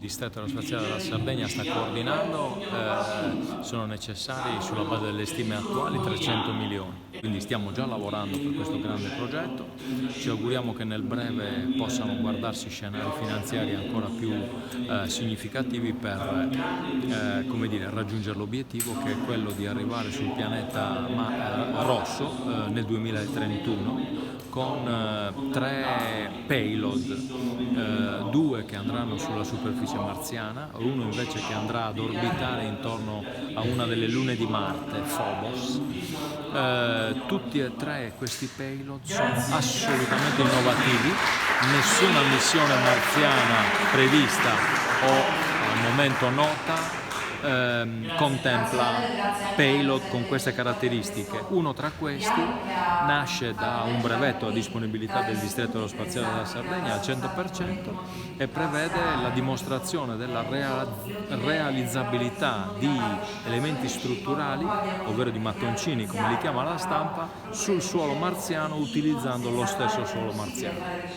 Il distretto aerospaziale della Sardegna sta coordinando, sono necessari sulla base delle stime attuali 300 milioni, quindi stiamo già lavorando per questo grande progetto, ci auguriamo che nel breve possano guardarsi scenari finanziari ancora più significativi per come dire, raggiungere l'obiettivo che è quello di arrivare sul pianeta rosso nel 2031 con 3 payload, 2 che andranno sulla superficie marziana, uno invece che andrà ad orbitare intorno a una delle lune di Marte, Phobos. Tutti e 3 questi payload sono assolutamente innovativi, nessuna missione marziana prevista o al momento nota contempla payload con queste caratteristiche. Uno tra questi nasce da un brevetto a disponibilità del distretto aerospaziale della Sardegna al 100% e prevede la dimostrazione della realizzabilità di elementi strutturali, ovvero di mattoncini come li chiama la stampa, sul suolo marziano utilizzando lo stesso suolo marziano.